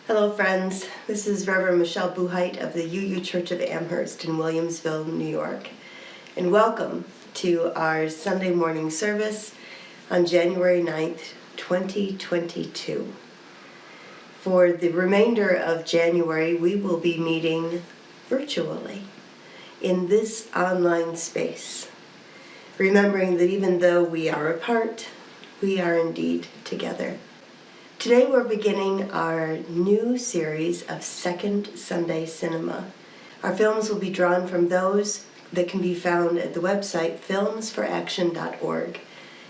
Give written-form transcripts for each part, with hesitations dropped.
Hello friends, this is Reverend Michelle Buheit of the UU Church of Amherst in Williamsville, New York, and welcome to our Sunday morning service on January 9th, 2022. For the remainder of January, we will be meeting virtually in this online space, remembering that even though we are apart, we are indeed together. Today we're beginning our new series of Second Sunday Cinema. Our films will be drawn from those that can be found at the website filmsforaction.org.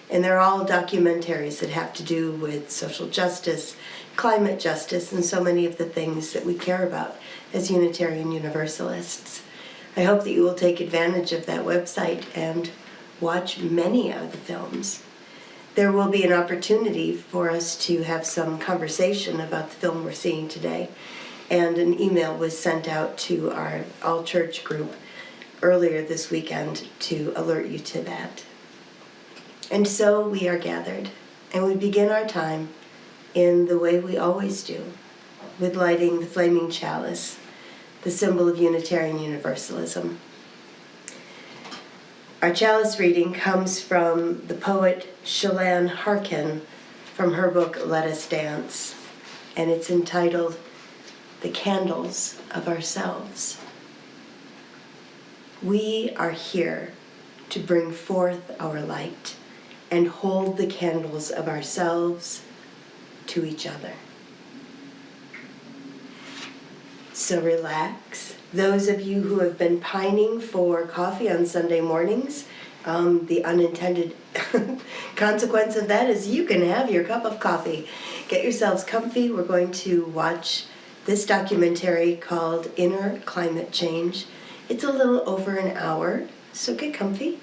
And they're all documentaries that have to do with social justice, climate justice, and so many of the things that we care about as Unitarian Universalists. I hope that you will take advantage of that website and watch many of the films. There will be an opportunity for us to have some conversation about the film we're seeing today, and an email was sent out to our all-church group earlier this weekend to alert you to that. And so we are gathered, and we begin our time in the way we always do, with lighting the flaming chalice, the symbol of Unitarian Universalism. Our chalice reading comes from the poet Shalane Harkin from her book Let Us Dance, and it's entitled The Candles of Ourselves. We are here to bring forth our light and hold the candles of ourselves to each other. So relax. Those of you who have been pining for coffee on Sunday mornings, the unintended consequence of that is you can have your cup of coffee. Get yourselves comfy. We're going to watch this documentary called Inner Climate Change. It's a little over an hour, so get comfy,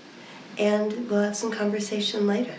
and we'll have some conversation later.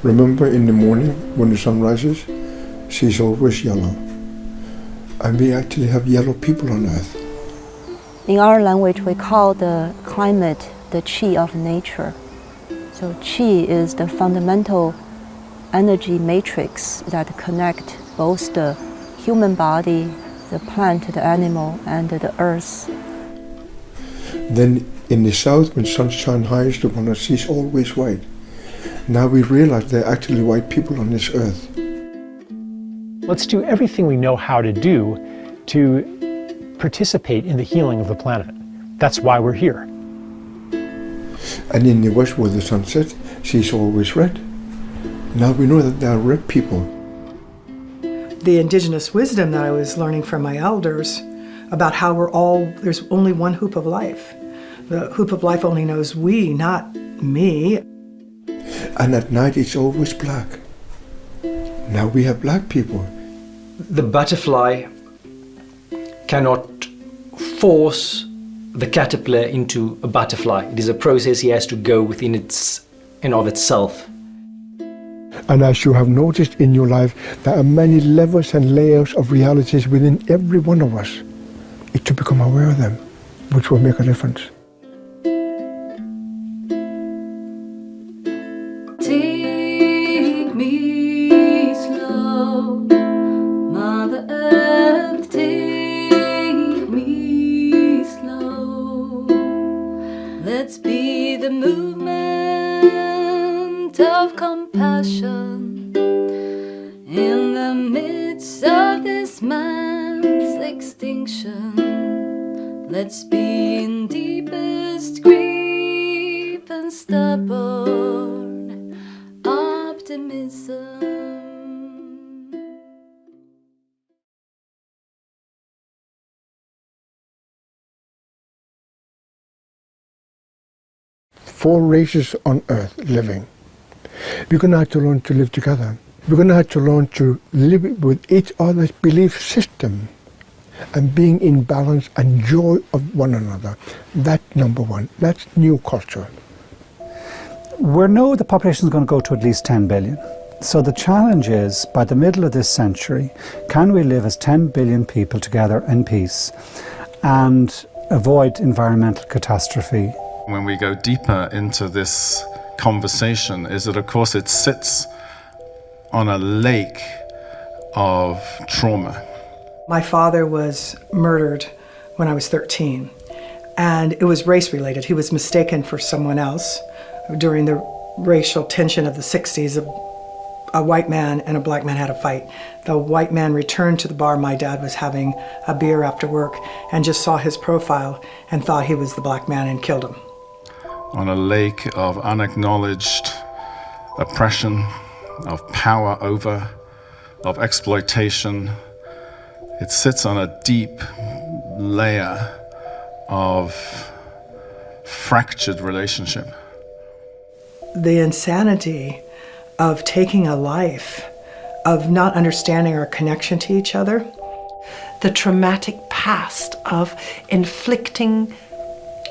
Remember, in the morning when the sun rises, she's always yellow. And we actually have yellow people on Earth. In our language, we call the climate the chi of nature. So chi is the fundamental energy matrix that connects both the human body, the plant, the animal, and the earth. Then in the south, when sunshine highest, the one that sees always white. Now we realize there are actually white people on this earth. Let's do everything we know how to do to participate in the healing of the planet. That's why we're here. And in the west, where the sun sets, she's always red. Now we know that there are red people. The indigenous wisdom that I was learning from my elders about how there's only one hoop of life. The hoop of life only knows we, not me. And at night it's always black. Now we have black people. The butterfly cannot force the caterpillar into a butterfly. It is a process he has to go within its and of itself. And as you have noticed in your life, there are many levels and layers of realities within every one of us. It's to become aware of them, which will make a difference. Take me slow. compassion in the midst of this man's extinction. Let's be in deepest grief and stubborn optimism. Four races on earth living. We're going to have to learn to live together. We're going to have to learn to live with each other's belief system and being in balance and joy of one another. That's number one. That's new culture. We know the population is going to go to at least 10 billion. So the challenge is, by the middle of this century, can we live as 10 billion people together in peace and avoid environmental catastrophe? When we go deeper into this conversation is that, of course, it sits on a lake of trauma. My father was murdered when I was 13, and it was race-related. He was mistaken for someone else during the racial tension of the 60s. A white man and a black man had a fight. The white man returned to the bar my dad was having a beer after work and just saw his profile and thought he was the black man and killed him. On a lake of unacknowledged oppression, of power over, of exploitation. It sits on a deep layer of fractured relationship. The insanity of taking a life, of not understanding our connection to each other. The traumatic past of inflicting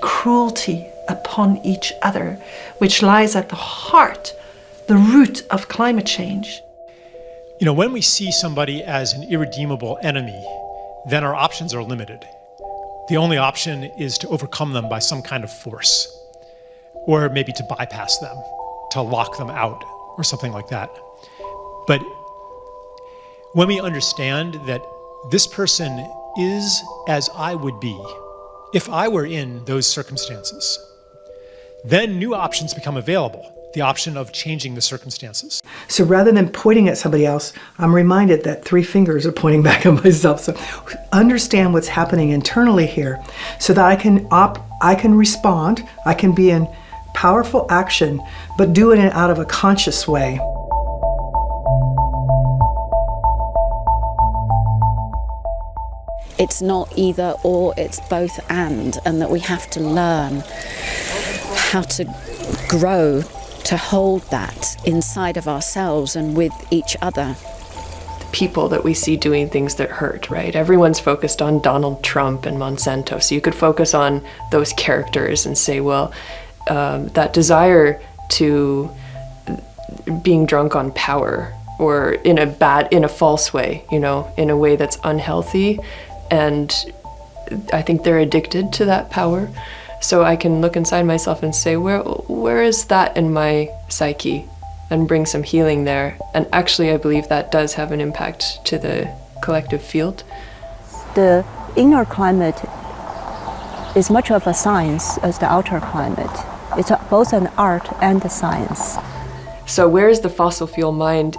cruelty upon each other, which lies at the heart, the root of climate change. You know, when we see somebody as an irredeemable enemy, then our options are limited. The only option is to overcome them by some kind of force, or maybe to bypass them, to lock them out, or something like that. But when we understand that this person is as I would be if I were in those circumstances, then new options become available, the option of changing the circumstances. So rather than pointing at somebody else, I'm reminded that 3 fingers are pointing back at myself. So understand what's happening internally here so that I can respond, I can be in powerful action, but doing it out of a conscious way. It's not either or, it's both and that we have to learn how to grow, to hold that inside of ourselves and with each other. People that we see doing things that hurt, right? Everyone's focused on Donald Trump and Monsanto, so you could focus on those characters and say, well, that desire to being drunk on power, or in a false way, you know, in a way that's unhealthy, and I think they're addicted to that power. So I can look inside myself and say, where is that in my psyche, and bring some healing there. And actually, I believe that does have an impact to the collective field. The inner climate is much of a science as the outer climate. It's both an art and a science. So where is the fossil fuel mind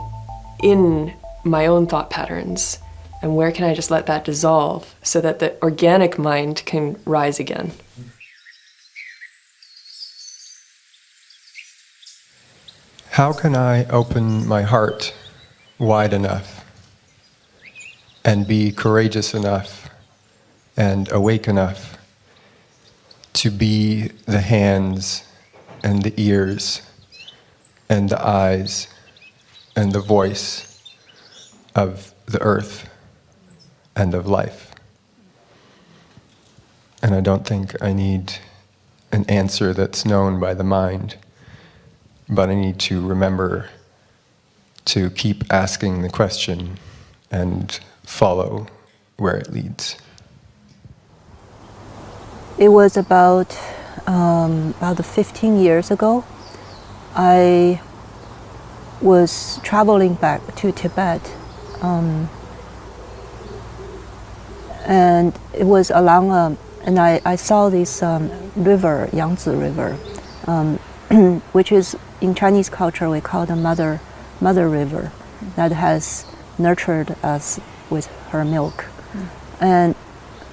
in my own thought patterns? And where can I just let that dissolve so that the organic mind can rise again? How can I open my heart wide enough and be courageous enough and awake enough to be the hands and the ears and the eyes and the voice of the earth and of life? And I don't think I need an answer that's known by the mind, but I need to remember to keep asking the question and follow where it leads. It was about 15 years ago. I was traveling back to Tibet, and it was along and I saw this river, Yangtze River, which is in Chinese culture we call the mother river, that has nurtured us with her milk. And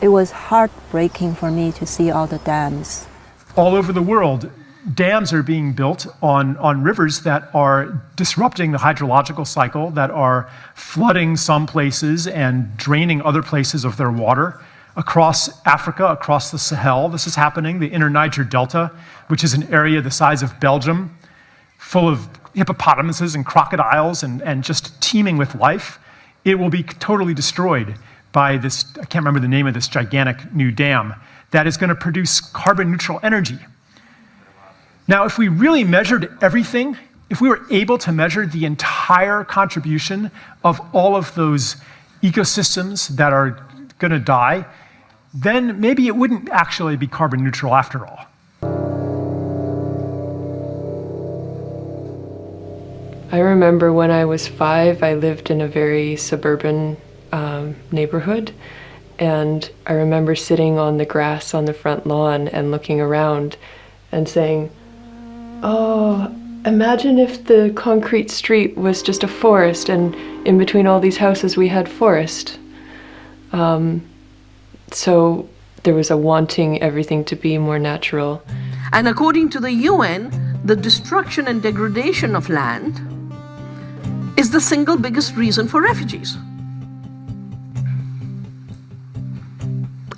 it was heartbreaking for me to see all the dams. All over the world, dams are being built on rivers that are disrupting the hydrological cycle, that are flooding some places and draining other places of their water. Across Africa, across the Sahel, this is happening. The Inner Niger Delta, which is an area the size of Belgium, full of hippopotamuses and crocodiles and just teeming with life, it will be totally destroyed by this, I can't remember the name of this gigantic new dam, that is going to produce carbon neutral energy. Now, if we really measured everything, if we were able to measure the entire contribution of all of those ecosystems that are going to die, then maybe it wouldn't actually be carbon neutral after all. I remember when I was 5, I lived in a very suburban neighborhood, and I remember sitting on the grass on the front lawn and looking around and saying, oh, imagine if the concrete street was just a forest, and in between all these houses we had forest. So there was a wanting everything to be more natural. And according to the UN, the destruction and degradation of land is the single biggest reason for refugees.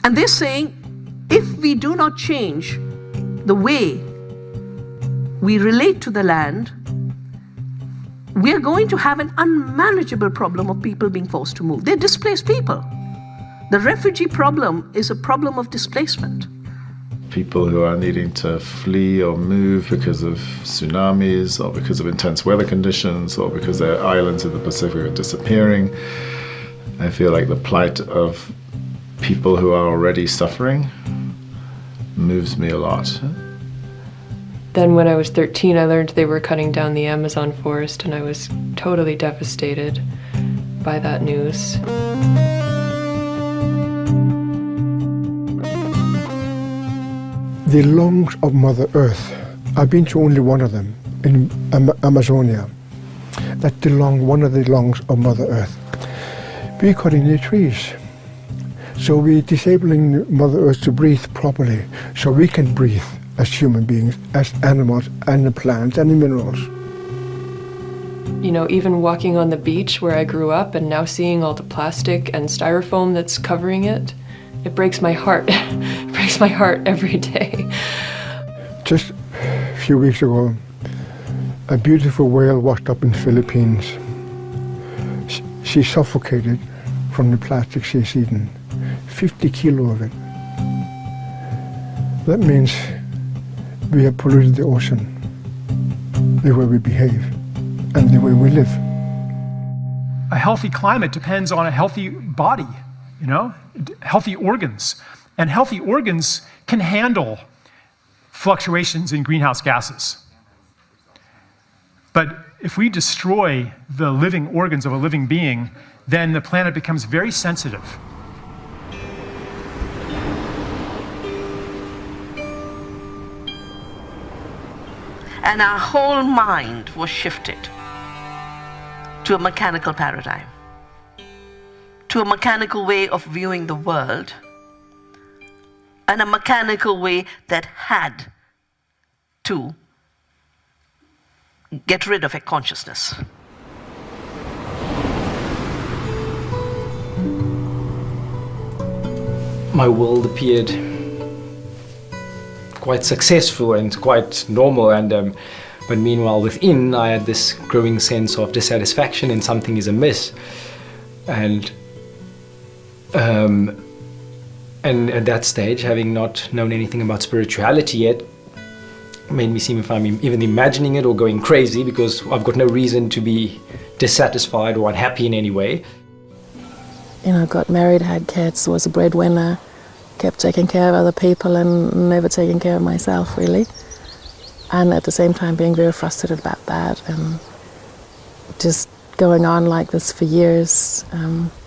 And they're saying, if we do not change the way we relate to the land, we're going to have an unmanageable problem of people being forced to move. They're displaced people. The refugee problem is a problem of displacement. People who are needing to flee or move because of tsunamis or because of intense weather conditions or because their islands in the Pacific are disappearing. I feel like the plight of people who are already suffering moves me a lot. Then when I was 13, I learned they were cutting down the Amazon forest, and I was totally devastated by that news. The lungs of Mother Earth, I've been to only one of them in Amazonia. That's one of the lungs of Mother Earth. We're cutting the trees. So we're disabling Mother Earth to breathe properly, so we can breathe as human beings, as animals, and the plants, and the minerals. You know, even walking on the beach where I grew up and now seeing all the plastic and styrofoam that's covering it, it breaks my heart. It breaks my heart every day. Just a few weeks ago, a beautiful whale washed up in the Philippines. She suffocated from the plastic she's eaten. 50 kilo of it. That means we have polluted the ocean, the way we behave, and the way we live. A healthy climate depends on a healthy body, you know, healthy organs. And healthy organs can handle fluctuations in greenhouse gases. But if we destroy the living organs of a living being, then the planet becomes very sensitive. And our whole mind was shifted to a mechanical paradigm, to a mechanical way of viewing the world, and a mechanical way that had to get rid of a consciousness. My world appeared quite successful and quite normal, and but meanwhile within I had this growing sense of dissatisfaction and something is amiss, and at that stage, having not known anything about spirituality yet, made me seem if I'm even imagining it or going crazy, because I've got no reason to be dissatisfied or unhappy in any way. You know, got married, had kids, was a breadwinner, kept taking care of other people and never taking care of myself, really. And at the same time being very frustrated about that and just going on like this for years.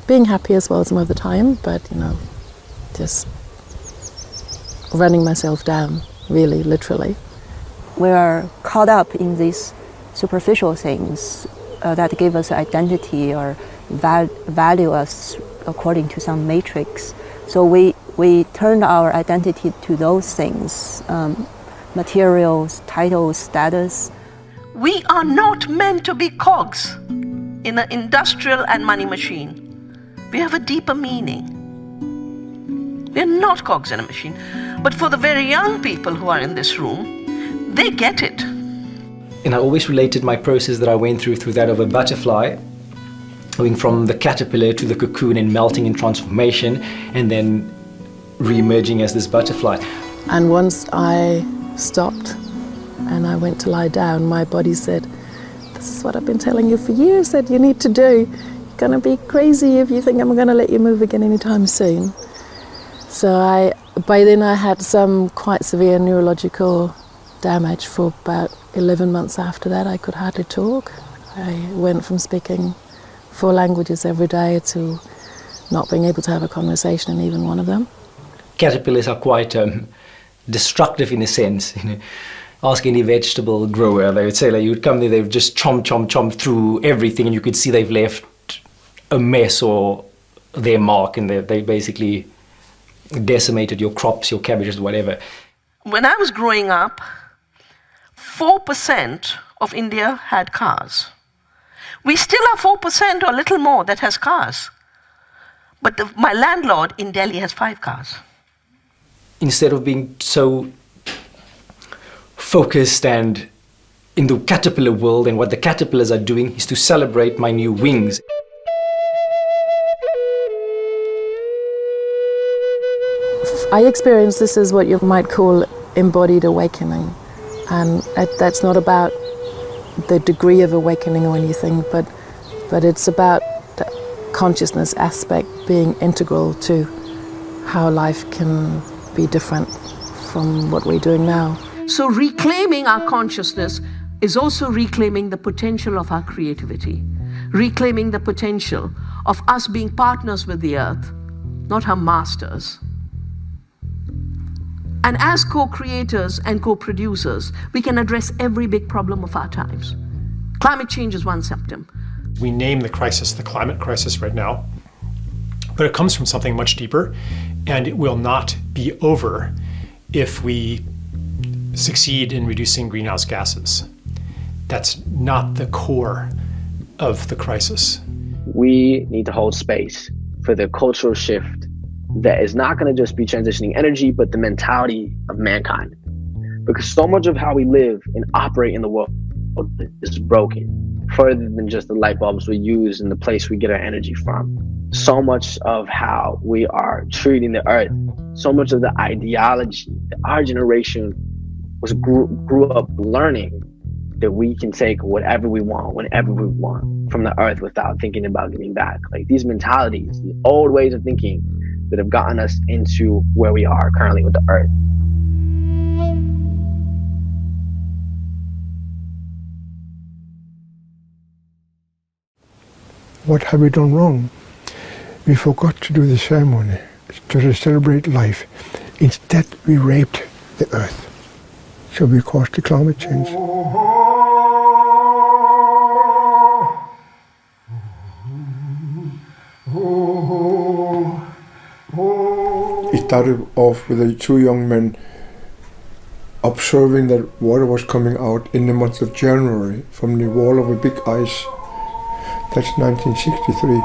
Being happy as well some of the time, but, you know, just running myself down, really, literally. we're caught up in these superficial things that give us identity or value us according to some matrix. So we turn our identity to those things, materials, titles, status. We are not meant to be cogs in an industrial and money machine. We have a deeper meaning. We're not cogs in a machine. But for the very young people who are in this room, they get it. And I always related my process that I went through that of a butterfly, going from the caterpillar to the cocoon and melting in transformation, and then re-emerging as this butterfly. And once I stopped and I went to lie down, my body said, this is what I've been telling you for years that you need to do. You're going to be crazy if you think I'm going to let you move again anytime soon. So by then I had some quite severe neurological damage. For about 11 months after that, I could hardly talk. I went from speaking 4 languages every day to not being able to have a conversation in even one of them. Caterpillars are quite destructive in a sense. You know, ask any vegetable grower, they would say, like, you would come there, they would just chomp through everything, and you could see they've left a mess or their mark, and they basically decimated your crops, your cabbages, whatever. When I was growing up, 4% of India had cars. We still have 4% or a little more that has cars. But my landlord in Delhi has 5 cars. Instead of being so focused and in the caterpillar world, and what the caterpillars are doing is to celebrate my new wings. I experienced this as what you might call embodied awakening. And that's not about the degree of awakening or anything, but it's about the consciousness aspect being integral to how life can be different from what we're doing now. So reclaiming our consciousness is also reclaiming the potential of our creativity, reclaiming the potential of us being partners with the earth, not her masters. And as co-creators and co-producers, we can address every big problem of our times. Climate change is one symptom. We name the crisis the climate crisis right now, but it comes from something much deeper, and it will not be over if we succeed in reducing greenhouse gases. That's not the core of the crisis. We need to hold space for the cultural shift that is not going to just be transitioning energy, but the mentality of mankind. Because so much of how we live and operate in the world is broken, further than just the light bulbs we use and the place we get our energy from. So much of how we are treating the earth, so much of the ideology that our generation grew up learning, that we can take whatever we want, whenever we want from the earth without thinking about giving back. Like these mentalities, the old ways of thinking that have gotten us into where we are currently with the earth. What have we done wrong? We forgot to do the ceremony, to celebrate life. Instead, we raped the earth. So we caused the climate change. It started off with the 2 young men observing that water was coming out in the month of January from the wall of a big ice. That's 1963.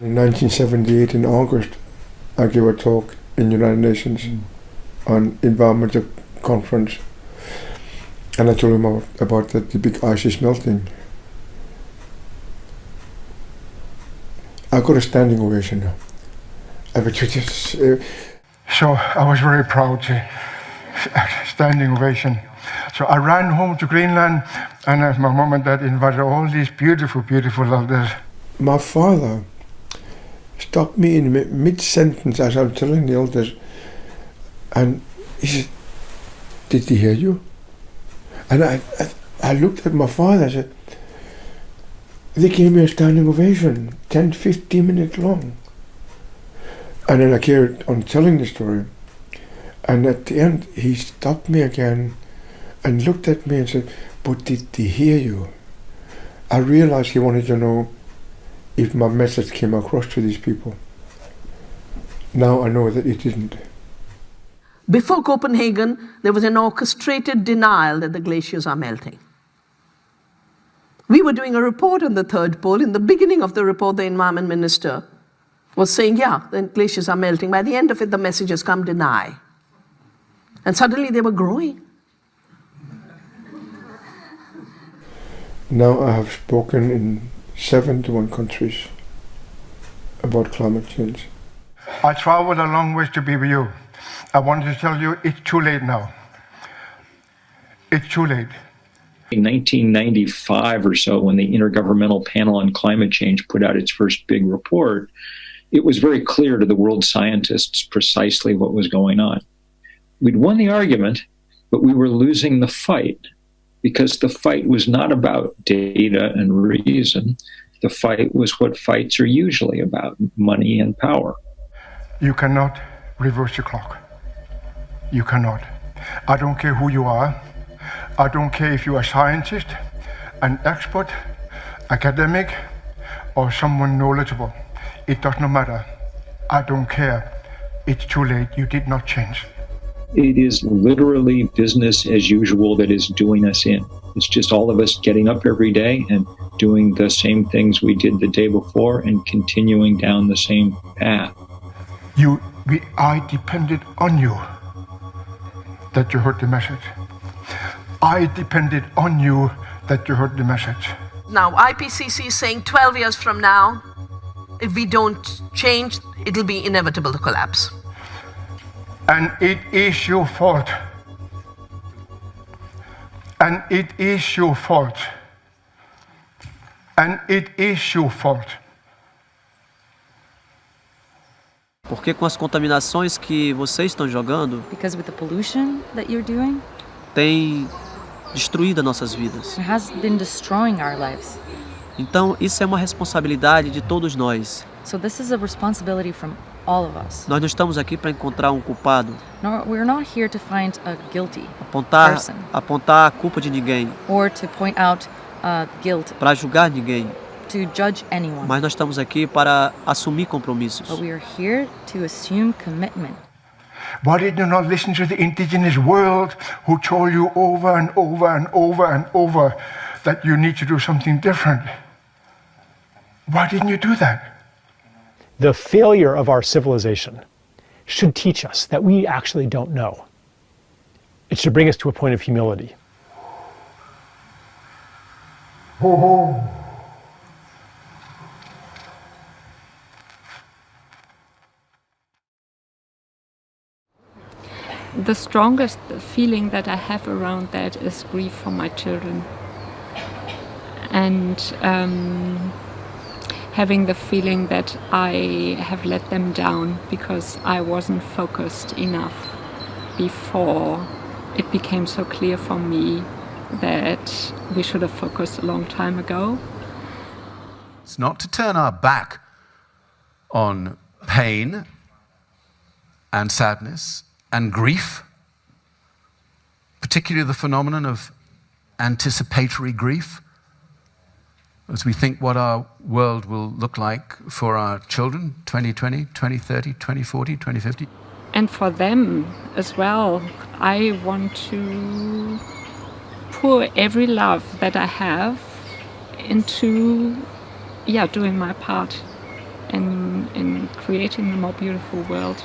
In 1978, in August, I gave a talk in the United Nations on environmental conference, and I told him about that the big ice is melting. I got a standing ovation now. So I was very proud to standing ovation. So I ran home to Greenland, and my mom and dad invited all these beautiful, beautiful elders. My father stopped me in mid-sentence as I'm telling the elders, and he said, did he hear you? And I looked at my father, I said, they gave me a standing ovation, 10, 15 minutes long. And then I carried on telling the story. And at the end, he stopped me again and looked at me and said, but did he hear you? I realized he wanted to know if my message came across to these people. Now I know that it didn't. Before Copenhagen, there was an orchestrated denial that the glaciers are melting. We were doing a report on the third pole. In the beginning of the report, the environment minister was saying, yeah, the glaciers are melting. By the end of it, the message has come, deny. And suddenly they were growing. Now I have spoken in 71 countries about climate change. I traveled a long way to be with you. I wanted to tell you it's too late now. It's too late. In 1995 or so, when the Intergovernmental Panel on Climate Change put out its first big report, it was very clear to the world scientists precisely what was going on. We'd won the argument, but we were losing the fight, because the fight was not about data and reason. The fight was what fights are usually about, money and power. You cannot reverse the clock. You cannot. I don't care who you are. I don't care if you're a scientist, an expert, academic, or someone knowledgeable. It does not matter. I don't care. It's too late. You did not change. It is literally business as usual that is doing us in. It's just all of us getting up every day and doing the same things we did the day before and continuing down the same path. I depended on you that you heard the message. I depended on you that you heard the message. Now, IPCC is saying 12 years from now, if we don't change, it'll be inevitable to collapse. And it is your fault. And it is your fault. And it is your fault. Porque com as contaminações que vocês estão jogando, Because with the pollution that you're doing, tem destruído as nossas vidas. it has been destroying our lives. Então, isso é uma responsabilidade de todos nós. So this is a responsibility from all of us. Nós não estamos aqui para encontrar um culpado, No, we're not here to find a guilty person apontar a culpa de ninguém, or to point out guilt, para julgar ninguém. to judge anyone. Mas nós estamos aqui para assumir compromissos. But we are here to assume commitment. Why did you not listen to the indigenous world who told you over and over and over and over that you need to do something different? Why didn't you do that? The failure of our civilization should teach us that we actually don't know. It should bring us to a point of humility. The strongest feeling that I have around that is grief for my children. And having the feeling that I have let them down because I wasn't focused enough before it became so clear for me that we should have focused a long time ago. It's not to turn our back on pain and sadness and grief, particularly the phenomenon of anticipatory grief, as we think what our world will look like for our children, 2020, 2030, 2040, 2050. And for them as well, I want to pour every love that I have into doing my part in creating a more beautiful world.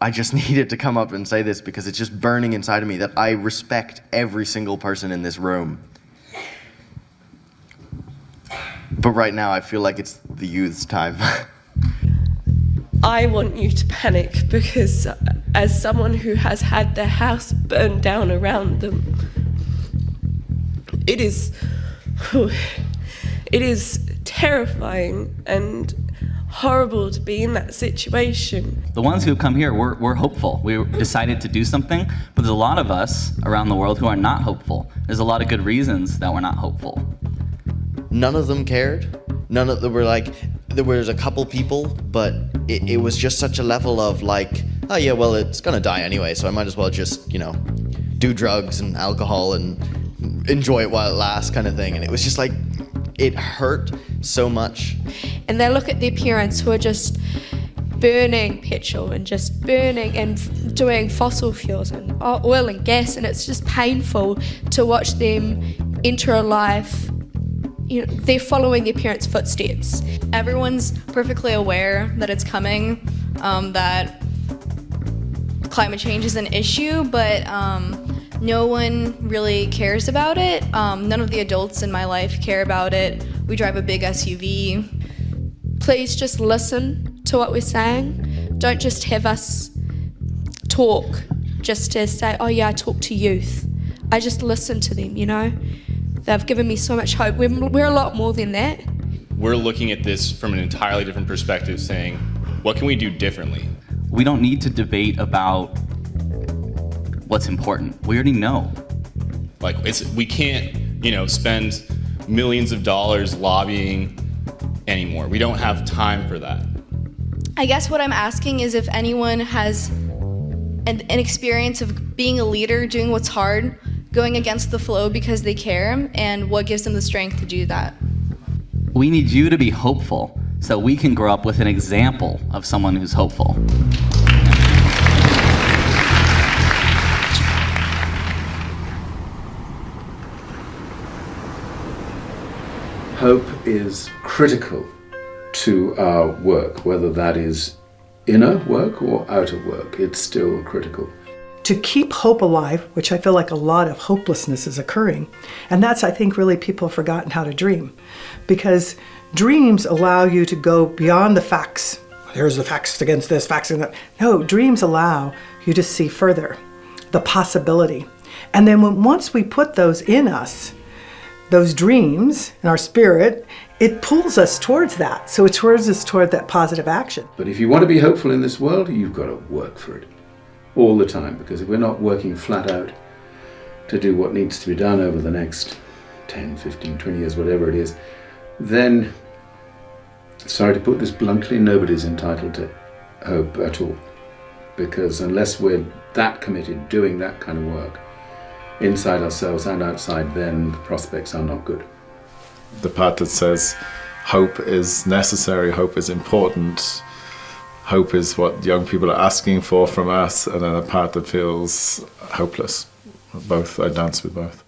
I just needed to come up and say this because it's just burning inside of me that I respect every single person in this room. But right now I feel like it's the youth's time. I want you to panic because as someone who has had their house burned down around them, it is terrifying and horrible to be in that situation. The ones who have come here, we're hopeful. We decided to do something, but there's a lot of us around the world who are not hopeful. There's a lot of good reasons that we're not hopeful. None of them cared. None of them were like, there was a couple people, but it was just such a level of like, oh yeah, well, it's gonna die anyway, so I might as well just, do drugs and alcohol and enjoy it while it lasts kind of thing. And it was just like, it hurt so much. And they look at their parents who are just burning petrol and just burning and doing fossil fuels and oil and gas, and it's just painful to watch them enter a life. They're following their parents' footsteps. Everyone's perfectly aware that it's coming, that climate change is an issue, but no one really cares about it. None of the adults in my life care about it. We drive a big SUV. Please just listen to what we're saying. Don't just have us talk just to say, oh yeah, I talk to youth. I just listen to them, They've given me so much hope. We're a lot more than that. We're looking at this from an entirely different perspective, saying, what can we do differently? We don't need to debate about what's important. We already know. We can't, spend millions of dollars lobbying anymore. We don't have time for that. I guess what I'm asking is if anyone has an experience of being a leader, doing what's hard, going against the flow because they care, and what gives them the strength to do that. We need you to be hopeful so we can grow up with an example of someone who's hopeful. Hope is critical to our work, whether that is inner work or outer work. It's still critical. To keep hope alive, which I feel like a lot of hopelessness is occurring, and that's, I think, really people have forgotten how to dream, because dreams allow you to go beyond the facts. Here's the facts against this, facts against that. No, dreams allow you to see further, the possibility. And then once we put those in us, those dreams in our spirit, it pulls us towards that. So it towards us toward that positive action. But if you want to be hopeful in this world, you've got to work for it all the time, because if we're not working flat out to do what needs to be done over the next 10, 15, 20 years, whatever it is, then, sorry to put this bluntly, nobody's entitled to hope at all. Because unless we're that committed doing that kind of work, inside ourselves and outside, then the prospects are not good. The part that says hope is necessary, hope is important, hope is what young people are asking for from us, and then a part that feels hopeless. Both, I dance with both.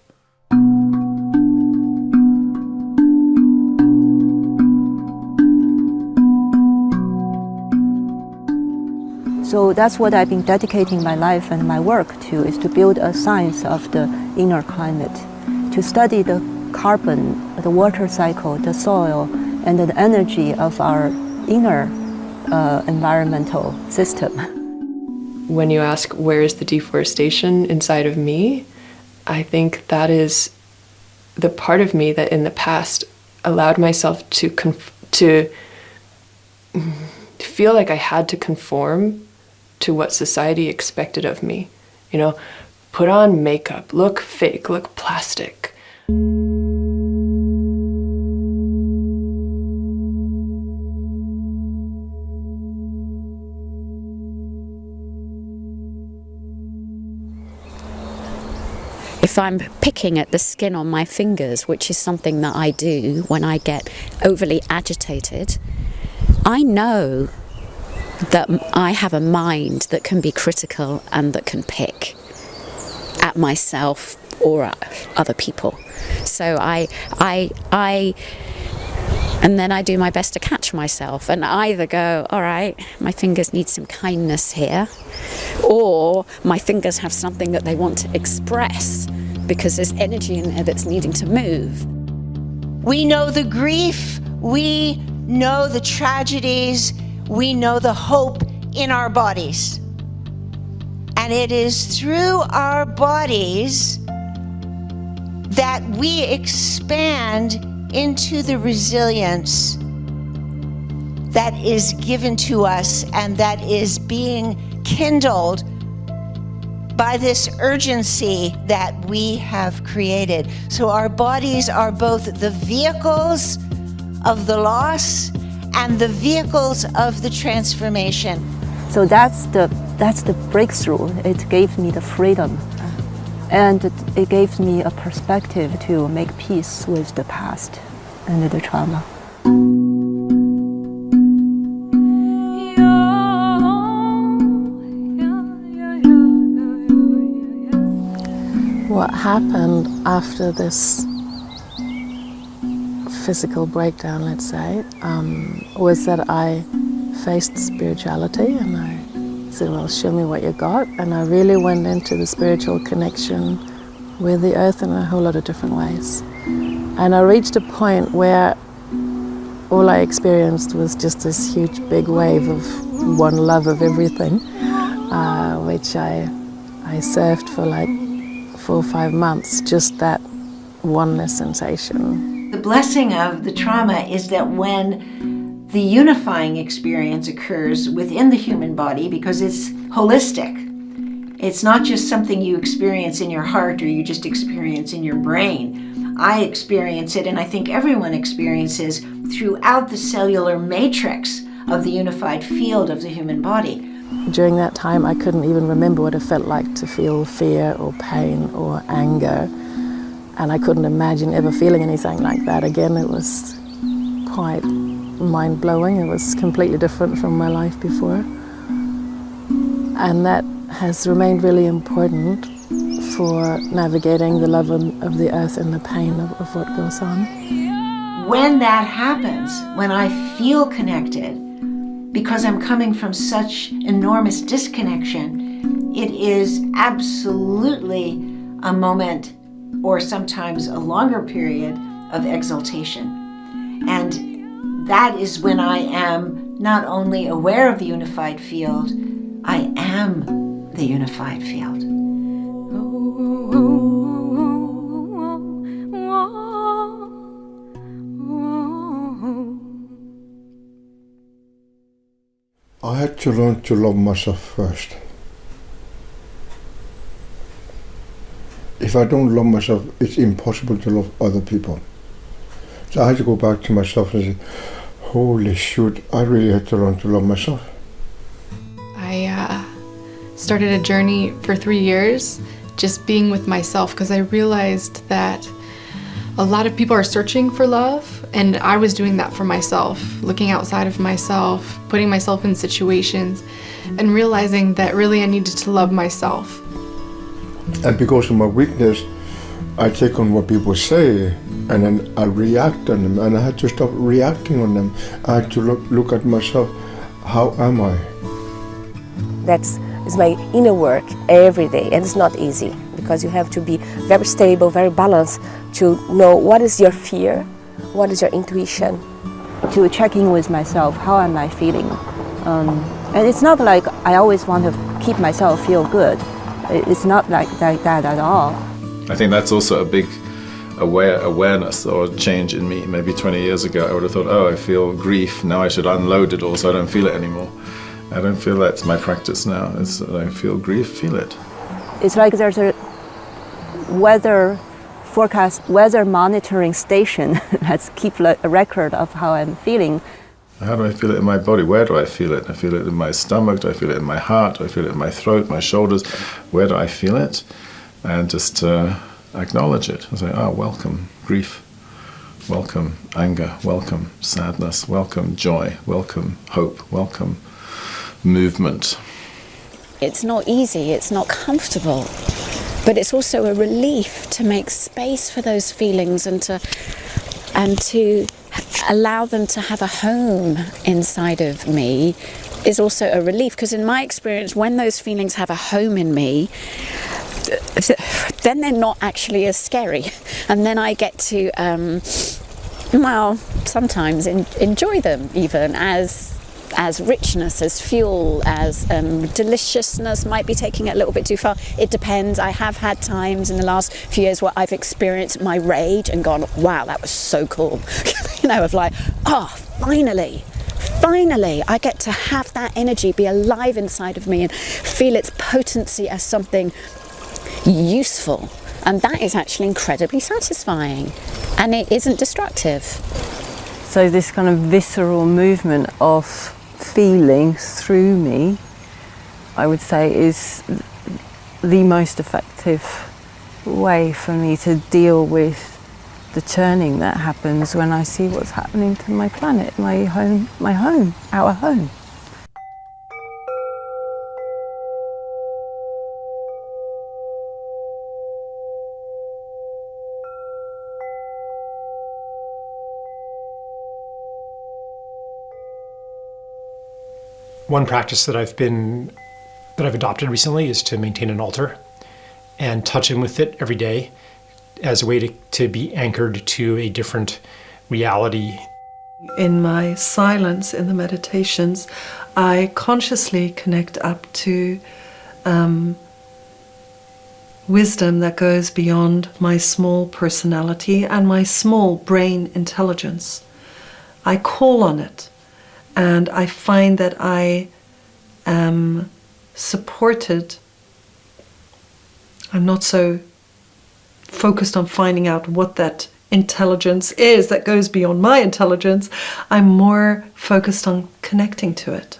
So that's what I've been dedicating my life and my work to, is to build a science of the inner climate, to study the carbon, the water cycle, the soil, and the energy of our inner environmental system. When you ask where is the deforestation inside of me, I think that is the part of me that in the past allowed myself to feel like I had to conform to what society expected of me. Put on makeup, look fake, look plastic. If I'm picking at the skin on my fingers, which is something that I do when I get overly agitated, I know that I have a mind that can be critical and that can pick at myself or at other people. So and then I do my best to catch myself and either go, all right, my fingers need some kindness here, or my fingers have something that they want to express because there's energy in there that's needing to move. We know the grief, we know the tragedies, we know the hope in our bodies. And it is through our bodies that we expand into the resilience that is given to us and that is being kindled by this urgency that we have created. So our bodies are both the vehicles of the loss and the vehicles of the transformation. So that's the breakthrough. It gave me the freedom. And it gave me a perspective to make peace with the past and the trauma. What happened after this physical breakdown, let's say, was that I faced spirituality and I said, well, show me what you got. And I really went into the spiritual connection with the earth in a whole lot of different ways. And I reached a point where all I experienced was just this huge big wave of one love of everything, which I surfed for like 4 or 5 months, just that oneness sensation. The blessing of the trauma is that when the unifying experience occurs within the human body, because it's holistic, it's not just something you experience in your heart or you just experience in your brain. I experience it, and I think everyone experiences, throughout the cellular matrix of the unified field of the human body. During that time, I couldn't even remember what it felt like to feel fear or pain or anger. And I couldn't imagine ever feeling anything like that again. It was quite mind-blowing. It was completely different from my life before. And that has remained really important for navigating the love of the earth and the pain of what goes on. When that happens, when I feel connected, because I'm coming from such enormous disconnection, it is absolutely a moment, or sometimes a longer period, of exaltation. And that is when I am not only aware of the unified field, I am the unified field. I had to learn to love myself first. If I don't love myself, it's impossible to love other people. So I had to go back to myself and say, holy shoot, I really had to learn to love myself. I started a journey for 3 years, just being with myself, because I realized that a lot of people are searching for love, and I was doing that for myself, looking outside of myself, putting myself in situations, and realizing that really I needed to love myself. And because of my weakness, I take on what people say, and then I react on them, and I had to stop reacting on them. I had to look at myself, how am I? That's my inner work every day, and it's not easy, because you have to be very stable, very balanced, to know what is your fear, what is your intuition. To check in with myself, how am I feeling? And it's not like I always want to keep myself feel good. It's not like that at all. I think that's also a big awareness or change in me. Maybe 20 years ago I would have thought, oh, I feel grief, now I should unload it all so I don't feel it anymore. I don't feel that's my practice now. I feel grief, feel it. It's like there's a weather forecast, weather monitoring station that keeps a record of how I'm feeling. How do I feel it in my body? Where do I feel it? I feel it in my stomach, do I feel it in my heart, do I feel it in my throat, my shoulders? Where do I feel it? And just acknowledge it and say, oh, welcome grief, welcome anger, welcome sadness, welcome joy, welcome hope, welcome movement. It's not easy, it's not comfortable, but it's also a relief to make space for those feelings and to allow them to have a home inside of me is also a relief, because in my experience, when those feelings have a home in me, then they're not actually as scary, and then I get to sometimes enjoy them even as as richness, as fuel, as deliciousness. Might be taking it a little bit too far. It depends. I have had times in the last few years where I've experienced my rage and gone, wow, that was so cool. You know, of like, oh, finally, I get to have that energy be alive inside of me and feel its potency as something useful. And that is actually incredibly satisfying. And it isn't destructive. So this kind of visceral movement of feeling through me, I would say, is the most effective way for me to deal with the churning that happens when I see what's happening to my planet, my home, our home. One practice that I've adopted recently is to maintain an altar and touch in with it every day as a way to be anchored to a different reality. In my silence, in the meditations, I consciously connect up to wisdom that goes beyond my small personality and my small brain intelligence. I call on it. And I find that I am supported. I'm not so focused on finding out what that intelligence is that goes beyond my intelligence. I'm more focused on connecting to it.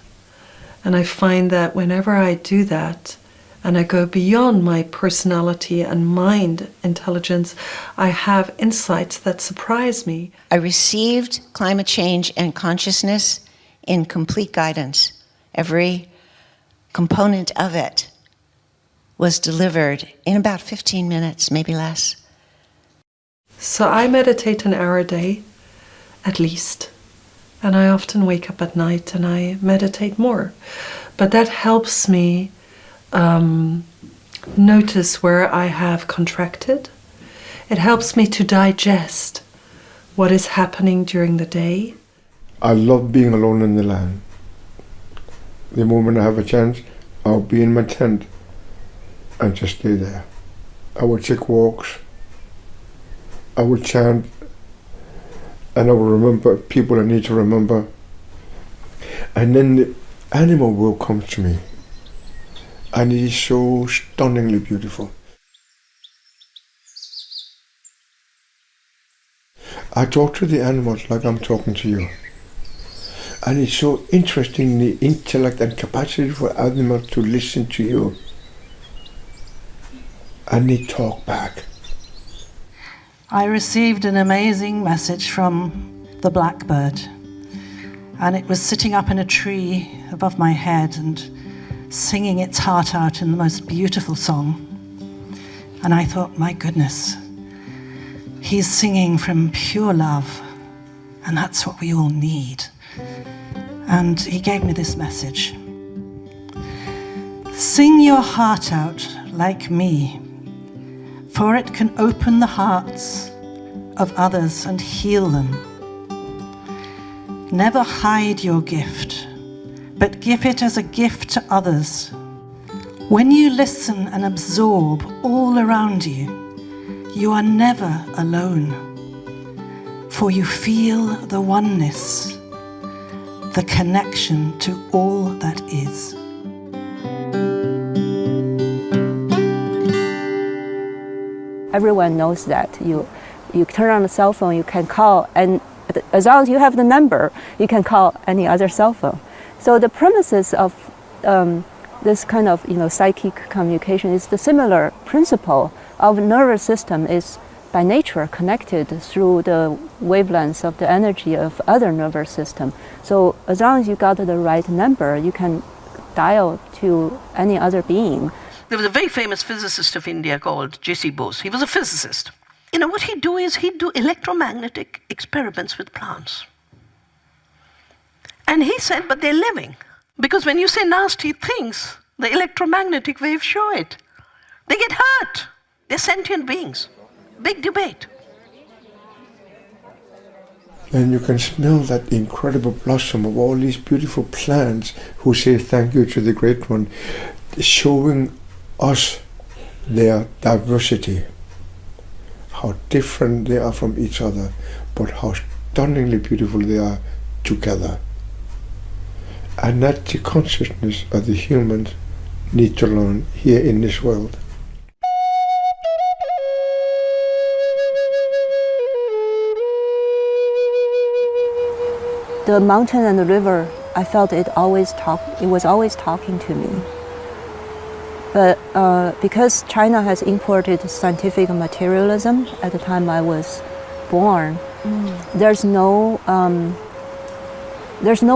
And I find that whenever I do that, and I go beyond my personality and mind intelligence, I have insights that surprise me. I received climate change and consciousness in complete guidance. Every component of it was delivered in about 15 minutes, maybe less. So I meditate an hour a day, at least. And I often wake up at night and I meditate more. But that helps me notice where I have contracted. It helps me to digest what is happening during the day. I love being alone in the land. The moment I have a chance, I'll be in my tent and just stay there. I would take walks, I would chant, and I would remember people I need to remember. And then the animal world comes to me, and it is so stunningly beautiful. I talk to the animals like I'm talking to you. And it's so interesting, the intellect and capacity for animals to listen to you. And they talk back. I received an amazing message from the blackbird. And it was sitting up in a tree above my head and singing its heart out in the most beautiful song. And I thought, my goodness, he's singing from pure love. And that's what we all need. And he gave me this message. Sing your heart out like me, for it can open the hearts of others and heal them. Never hide your gift, but give it as a gift to others. When you listen and absorb all around you, you are never alone, for you feel the oneness, the connection to all that is. Everyone knows that. You turn on the cell phone, you can call, and as long as you have the number, you can call any other cell phone. So the premises of this kind of psychic communication is the similar principle of nervous system is by nature connected through the wavelengths of the energy of other nervous system. So as long as you got the right number, you can dial to any other being. There was a very famous physicist of India called J.C. Bose. He was a physicist. You know, what he'd do is he'd do electromagnetic experiments with plants. And he said, but they're living. Because when you say nasty things, the electromagnetic waves show it. They get hurt. They're sentient beings. Big debate. and you can smell that incredible blossom of all these beautiful plants who say thank you to the Great One, showing us their diversity, how different they are from each other, but how stunningly beautiful they are together. And that's the consciousness of the humans need to learn here in this world. The mountain and the river, I felt it was always talking to me. But because China has imported scientific materialism at the time I was born, there's no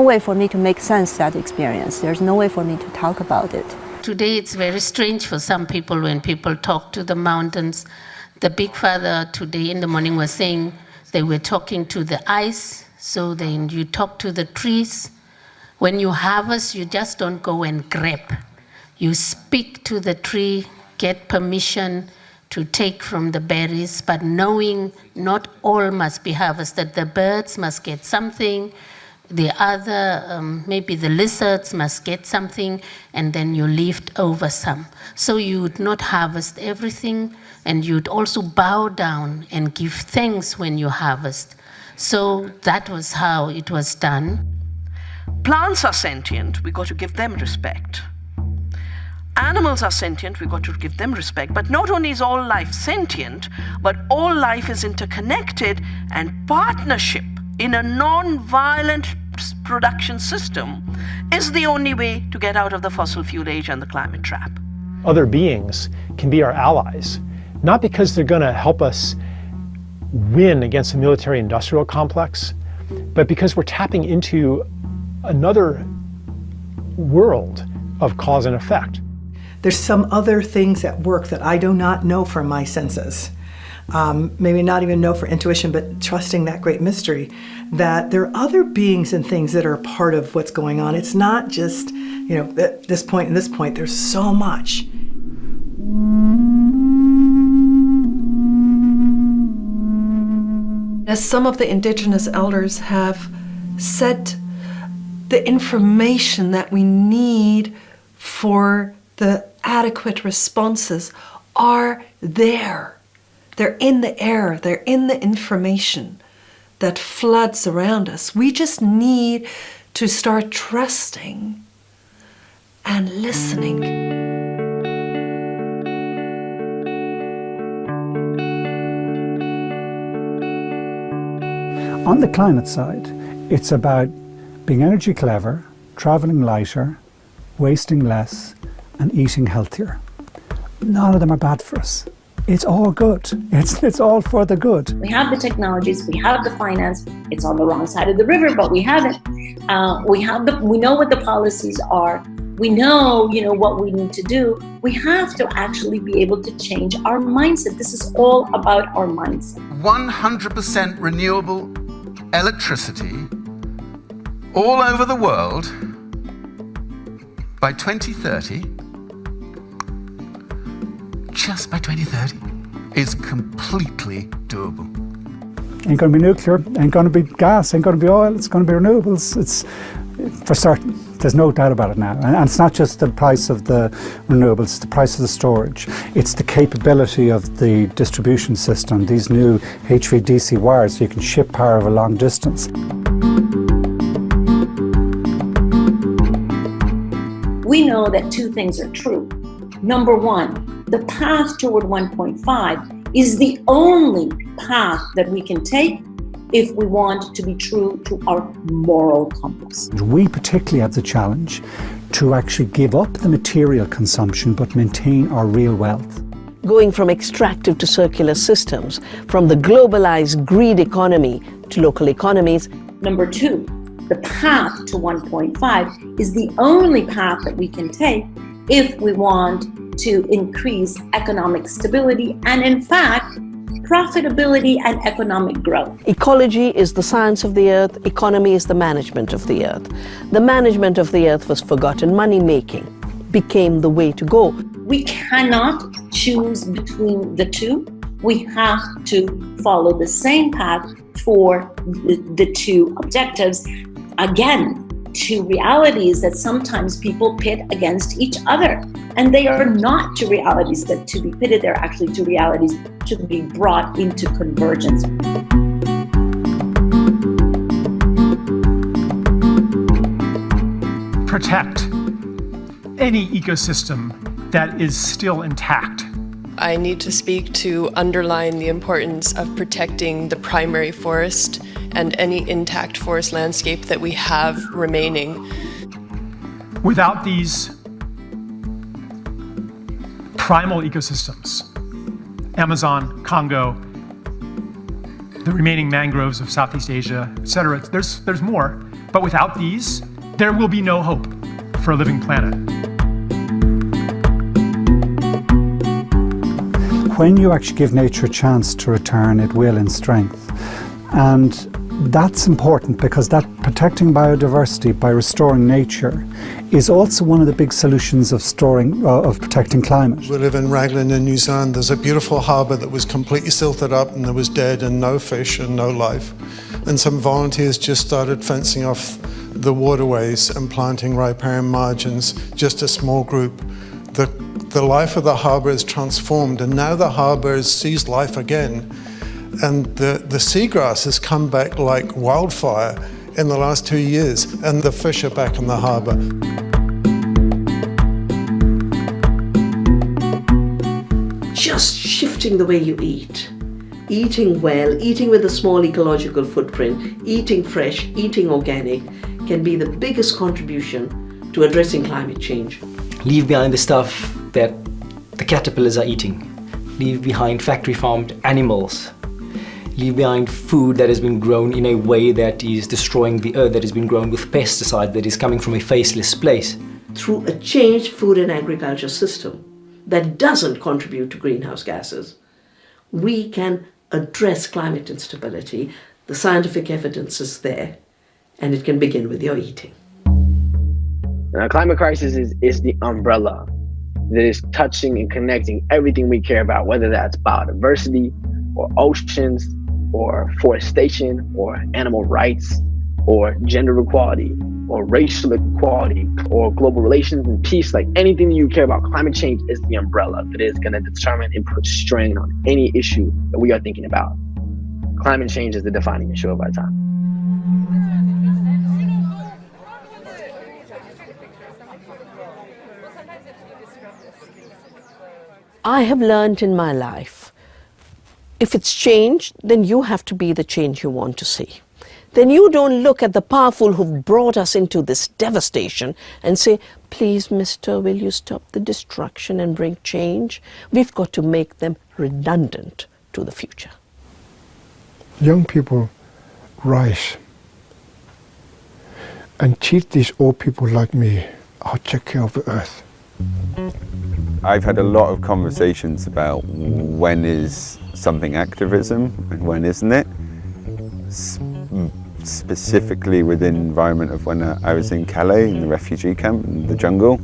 way for me to make sense of that experience. There's no way for me to talk about it. Today it's very strange for some people when people talk to the mountains. The Big Father today in the morning was saying they were talking to the ice, so then you talk to the trees. When you harvest, you just don't go and grab. You speak to the tree, get permission to take from the berries, but knowing not all must be harvested. The birds must get something, the other, maybe the lizards must get something, and then you leave over some. So you would not harvest everything, and you'd also bow down and give thanks when you harvest. So that was how it was done. Plants are sentient, we got to give them respect. Animals are sentient, we got to give them respect. But not only is all life sentient, but all life is interconnected, and partnership in a non-violent production system is the only way to get out of the fossil fuel age and the climate trap. Other beings can be our allies, not because they're going to help us win against the military-industrial complex, but because we're tapping into another world of cause and effect. There's some other things at work that I do not know from my senses. Maybe not even know for intuition, but trusting that great mystery, that there are other beings and things that are a part of what's going on. It's not just, at this point and this point, there's so much. As some of the indigenous elders have said, the information that we need for the adequate responses are there. They're in the air, they're in the information that floods around us. We just need to start trusting and listening. On the climate side, it's about being energy clever, traveling lighter, wasting less, and eating healthier. None of them are bad for us. It's all good. It's all for the good. We have the technologies, we have the finance. It's on the wrong side of the river, but we have it. We know what the policies are. We know, what we need to do. We have to actually be able to change our mindset. This is all about our mindset. 100% renewable electricity all over the world by 2030, just by 2030, is completely doable. Ain't going to be nuclear, ain't going to be gas, ain't going to be oil, it's going to be renewables. It's for certain. There's no doubt about it now. And it's not just the price of the renewables, it's the price of the storage. It's the capability of the distribution system, these new HVDC wires, so you can ship power over a long distance. We know that two things are true. Number one, the path toward 1.5 is the only path that we can take if we want to be true to our moral compass. We particularly have the challenge to actually give up the material consumption but maintain our real wealth. Going from extractive to circular systems, from the globalized greed economy to local economies. Number two, the path to 1.5 is the only path that we can take if we want to increase economic stability and, in fact, profitability and economic growth. Ecology is the science of the earth, economy is the management of the earth. The management of the earth was forgotten, money making became the way to go. We cannot choose between the two. we have to follow the same path for the two objectives. Again, two realities that sometimes people pit against each other. And they are not two realities that to be pitted, they're actually two realities to be brought into convergence. Protect any ecosystem that is still intact. I need to speak to underline the importance of protecting the primary forest and any intact forest landscape that we have remaining. Without these primal ecosystems, Amazon, Congo, the remaining mangroves of Southeast Asia, etc., there's more, but without these, there will be no hope for a living planet. When you actually give nature a chance to return, it will in strength. And that's important because that protecting biodiversity by restoring nature is also one of the big solutions of protecting climate. We live in Raglan in New Zealand. There's a beautiful harbour that was completely silted up and there was dead and no fish and no life. And some volunteers just started fencing off the waterways and planting riparian margins, just a small group. The life of the harbour is transformed, and now the harbour sees life again. And the seagrass has come back like wildfire in the last 2 years, and the fish are back in the harbour. Just shifting the way you eat. Eating well, eating with a small ecological footprint, eating fresh, eating organic can be the biggest contribution to addressing climate change. Leave behind the stuff that the caterpillars are eating. Leave behind factory farmed animals. Leave behind food that has been grown in a way that is destroying the earth, that has been grown with pesticide, that is coming from a faceless place. Through a changed food and agriculture system that doesn't contribute to greenhouse gases, we can address climate instability. The scientific evidence is there, and it can begin with your eating. The climate crisis is the umbrella that is touching and connecting everything we care about, whether that's biodiversity or oceans or forestation or animal rights or gender equality or racial equality or global relations and peace. Like anything that you care about, climate change is the umbrella that is going to determine and put strain on any issue that we are thinking about. Climate change is the defining issue of our time. I have learned in my life, if it's change, then you have to be the change you want to see. Then you don't look at the powerful who've brought us into this devastation and say, please, mister, will you stop the destruction and bring change? We've got to make them redundant to the future. Young people rise and teach these old people like me how to take care of the earth. I've had a lot of conversations about when is something activism and when isn't it. Specifically within the environment of when I was in Calais in the refugee camp in the jungle,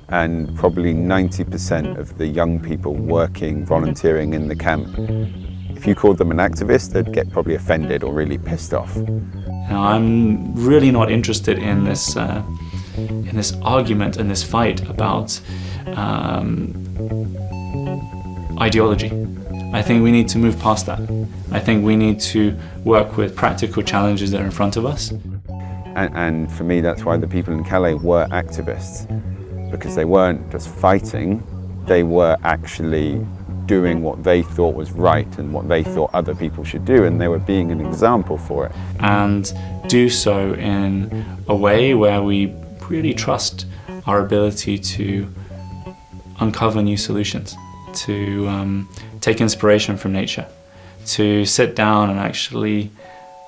and probably 90% of the young people working, volunteering in the camp, if you called them an activist, they'd get probably offended or really pissed off. Now, I'm really not interested in this argument and this fight about ideology. I think we need to move past that. I think we need to work with practical challenges that are in front of us. And for me, that's why the people in Calais were activists, because they weren't just fighting, they were actually doing what they thought was right and what they thought other people should do, and they were being an example for it. And do so in a way where we really trust our ability to uncover new solutions, to take inspiration from nature, to sit down and actually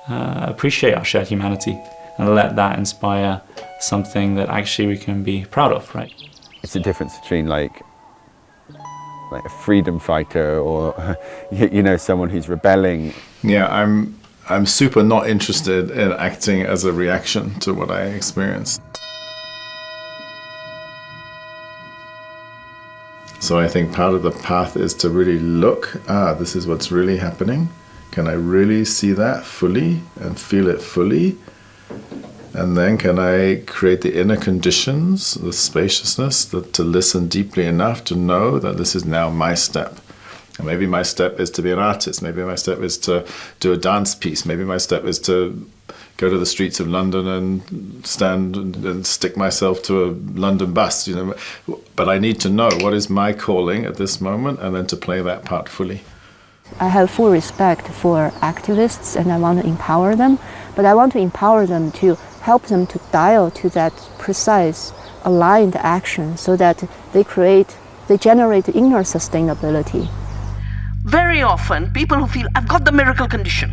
appreciate our shared humanity and let that inspire something that actually we can be proud of, right? It's the difference between like a freedom fighter or someone who's rebelling. Yeah, I'm super not interested in acting as a reaction to what I experienced. So I think part of the path is to really look, this is what's really happening. Can I really see that fully and feel it fully? And then can I create the inner conditions, the spaciousness, to listen deeply enough to know that this is now my step. And maybe my step is to be an artist. Maybe my step is to do a dance piece. Maybe my step is to go to the streets of London and stand and stick myself to a London bus. But I need to know what is my calling at this moment, and then to play that part fully. I have full respect for activists, and I want to empower them. But I want to empower them to help them to dial to that precise, aligned action, so that they generate inner sustainability. Very often, people who feel, I've got the miracle condition.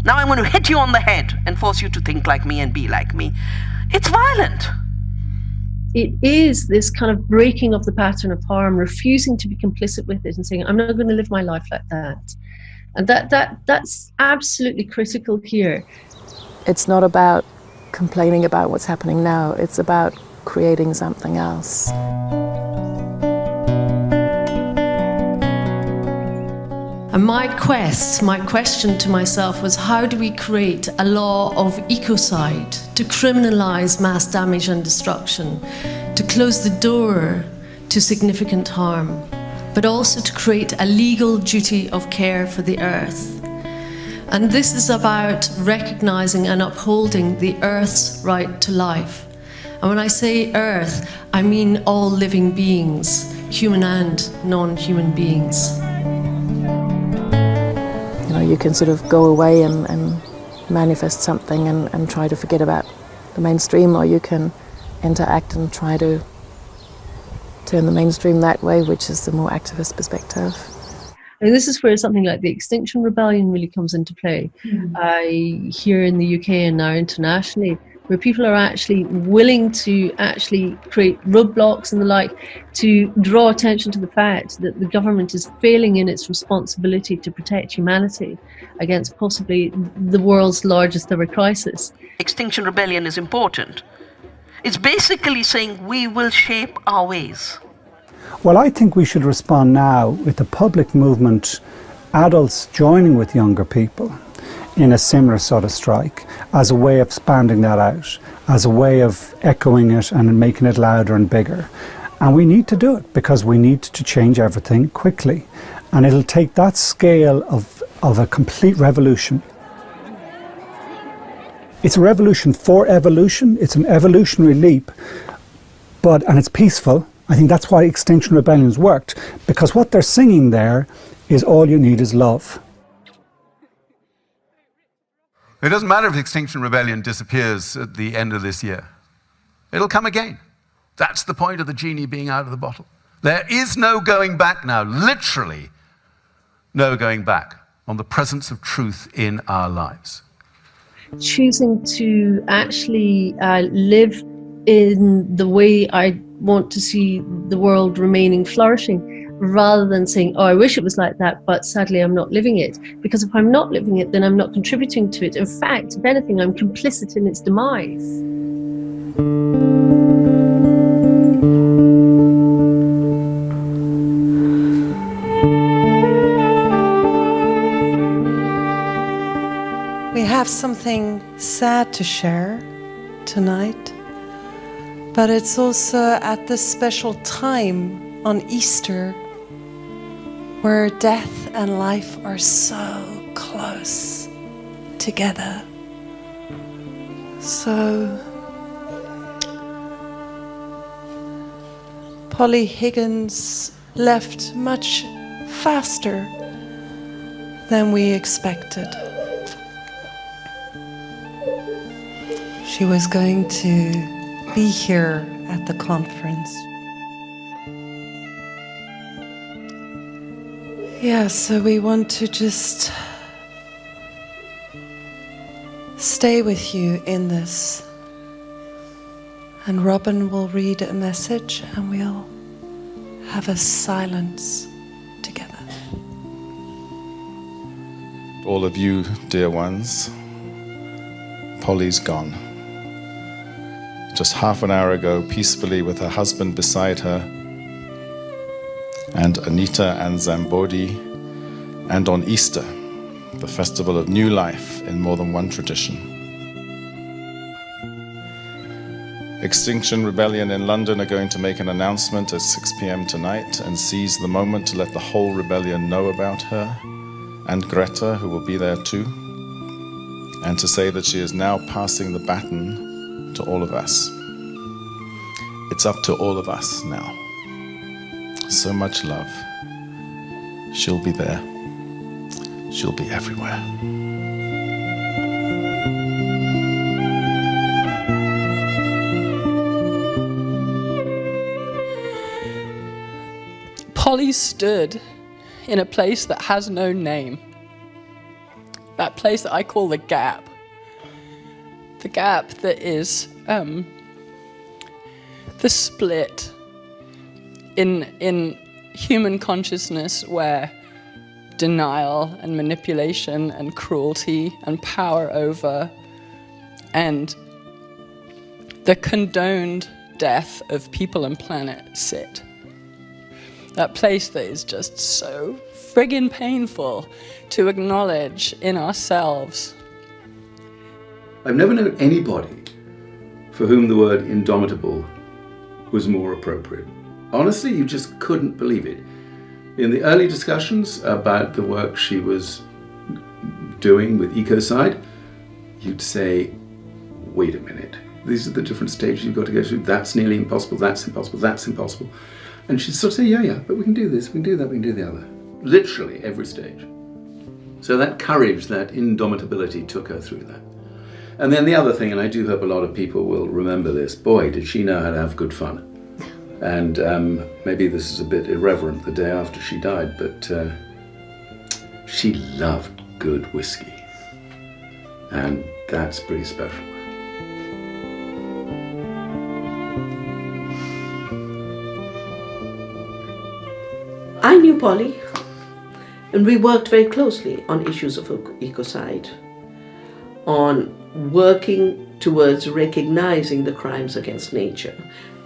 Now I'm going to hit you on the head and force you to think like me and be like me. It's violent. It is this kind of breaking of the pattern of harm, refusing to be complicit with it and saying, I'm not going to live my life like that. And that's absolutely critical here. It's not about complaining about what's happening now. It's about creating something else. And my question to myself was, how do we create a law of ecocide to criminalize mass damage and destruction, to close the door to significant harm, but also to create a legal duty of care for the earth? And this is about recognizing and upholding the earth's right to life. And when I say earth, I mean all living beings, human and non-human beings. You can sort of go away and manifest something and try to forget about the mainstream, or you can interact and try to turn the mainstream that way, which is the more activist perspective. And this is where something like the Extinction Rebellion really comes into play. Here in the UK and now internationally, where people are actually willing to actually create roadblocks and the like to draw attention to the fact that the government is failing in its responsibility to protect humanity against possibly the world's largest ever crisis. Extinction Rebellion is important. It's basically saying we will shape our ways. Well, I think we should respond now with the public movement, adults joining with younger people in a similar sort of strike, as a way of expanding that out, as a way of echoing it and making it louder and bigger. And we need to do it because we need to change everything quickly. And it'll take that scale of a complete revolution. It's a revolution for evolution. It's an evolutionary leap, and it's peaceful. I think that's why Extinction Rebellion's worked, because what they're singing there is all you need is love. It doesn't matter if Extinction Rebellion disappears at the end of this year. It'll come again. That's the point of the genie being out of the bottle. There is no going back now, literally no going back on the presence of truth in our lives. Choosing to actually live in the way I want to see the world remaining flourishing, rather than saying, oh, I wish it was like that, but sadly I'm not living it. Because if I'm not living it, then I'm not contributing to it. In fact, if anything, I'm complicit in its demise. We have something sad to share tonight, but it's also at this special time on Easter where death and life are so close together. So Polly Higgins left much faster than we expected. She was going to be here at the conference. Yeah, so we want to just stay with you in this. And Robin will read a message and we'll have a silence together. All of you, dear ones, Polly's gone. Just half an hour ago, peacefully with her husband beside her, and Anita and Zambodi, and on Easter, the festival of new life in more than one tradition. Extinction Rebellion in London are going to make an announcement at 6 p.m. tonight and seize the moment to let the whole rebellion know about her, and Greta, who will be there too, and to say that she is now passing the baton to all of us. It's up to all of us now. So much love. She'll be there. She'll be everywhere. Polly stood in a place that has no name. That place that I call the gap. The gap that is the split in human consciousness where denial and manipulation and cruelty and power over and the condoned death of people and planet sit. That place that is just so friggin' painful to acknowledge in ourselves. I've never known anybody for whom the word indomitable was more appropriate. Honestly, you just couldn't believe it. In the early discussions about the work she was doing with Ecocide, you'd say, wait a minute, these are the different stages you've got to go through. That's nearly impossible, that's impossible, that's impossible. And she'd sort of say, yeah, but we can do this, we can do that, we can do the other. Literally every stage. So that courage, that indomitability took her through that. And then the other thing, and I do hope a lot of people will remember this, boy, did she know how to have good fun. And maybe this is a bit irreverent the day after she died, but she loved good whiskey. And that's pretty special. I knew Polly, and we worked very closely on issues of ecocide, on working towards recognizing the crimes against nature.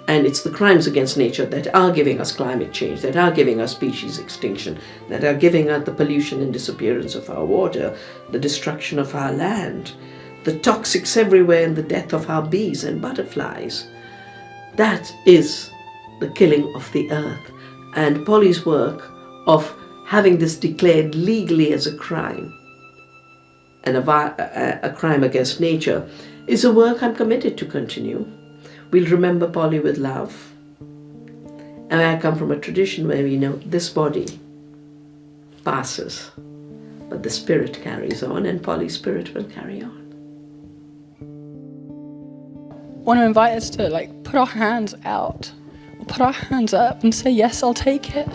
And it's the crimes against nature that are giving us climate change, that are giving us species extinction, that are giving us the pollution and disappearance of our water, the destruction of our land, the toxics everywhere and the death of our bees and butterflies. That is the killing of the earth. And Polly's work of having this declared legally as a crime, and a crime against nature, is a work I'm committed to continue. We'll remember Polly with love. And I come from a tradition where we know this body passes, but the spirit carries on, and Polly's spirit will carry on. I want to invite us to put our hands out, or put our hands up and say, yes, I'll take it.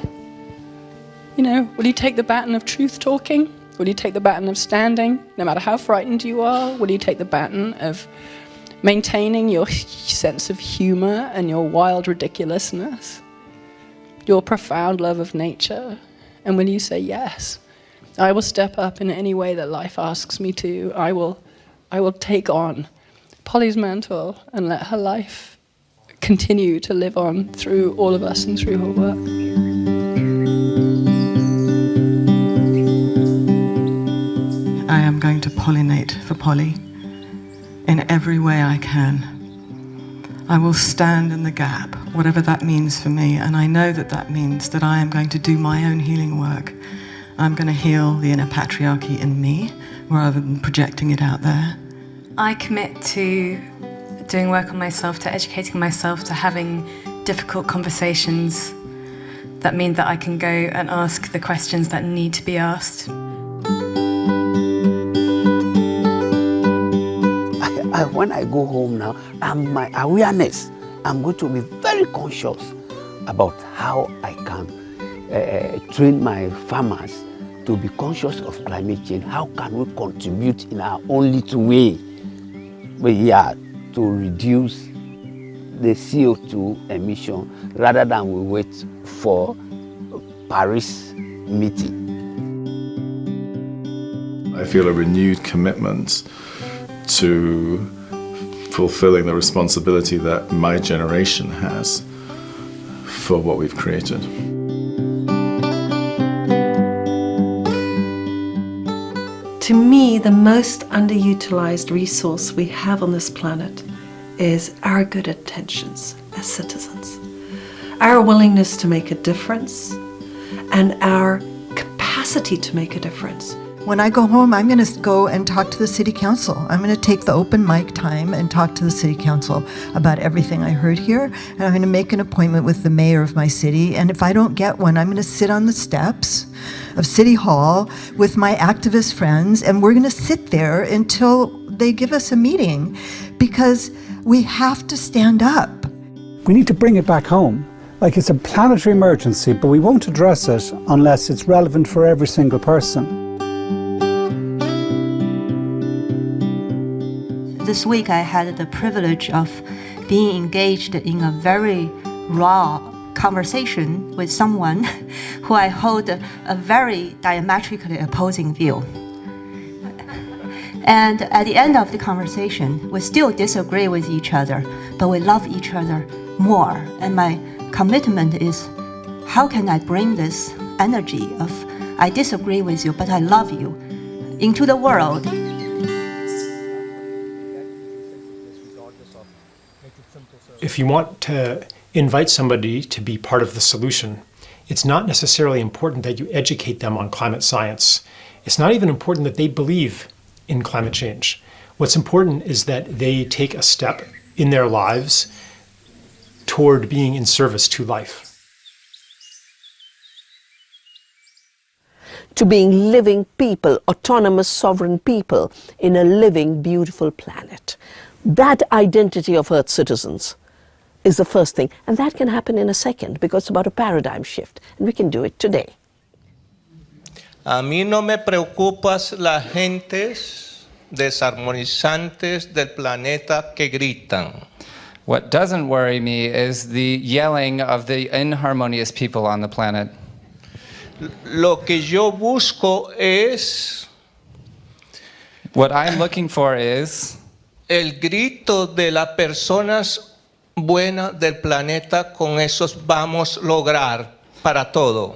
You know, will you take the baton of truth talking? Will you take the baton of standing, no matter how frightened you are? Will you take the baton of maintaining your sense of humor and your wild ridiculousness, your profound love of nature? And will you say, yes, I will step up in any way that life asks me to. I will take on Polly's mantle and let her life continue to live on through all of us and through her work. I am going to pollinate for Polly in every way I can. I will stand in the gap, whatever that means for me, and I know that that means that I am going to do my own healing work. I'm going to heal the inner patriarchy in me rather than projecting it out there. I commit to doing work on myself, to educating myself, to having difficult conversations that mean that I can go and ask the questions that need to be asked. When I go home now, my awareness, I'm going to be very conscious about how I can train my farmers to be conscious of climate change. How can we contribute in our own little way to reduce the CO2 emission rather than we wait for Paris meeting? I feel a renewed commitment to fulfilling the responsibility that my generation has for what we've created. To me, the most underutilized resource we have on this planet is our good intentions as citizens, our willingness to make a difference, and our capacity to make a difference. When I go home, I'm going to go and talk to the city council. I'm going to take the open mic time and talk to the city council about everything I heard here. And I'm going to make an appointment with the mayor of my city. And if I don't get one, I'm going to sit on the steps of City Hall with my activist friends, and we're going to sit there until they give us a meeting, because we have to stand up. We need to bring it back home. Like, it's a planetary emergency, but we won't address it unless it's relevant for every single person. This week I had the privilege of being engaged in a very raw conversation with someone who I hold a very diametrically opposing view. And at the end of the conversation, we still disagree with each other, but we love each other more. And my commitment is, how can I bring this energy of I disagree with you, but I love you into the world? If you want to invite somebody to be part of the solution, it's not necessarily important that you educate them on climate science. It's not even important that they believe in climate change. What's important is that they take a step in their lives toward being in service to life. To being living people, autonomous sovereign people in a living, beautiful planet. That identity of Earth citizens is the first thing. And that can happen in a second, because it's about a paradigm shift. And we can do it today. A mí no me preocupas las gentes desarmonizantes del planeta que gritan. What doesn't worry me is the yelling of the inharmonious people on the planet. Lo que yo busco es... What I'm looking for is... El grito de las personas buenas del planeta, con esos vamos a lograr para todo.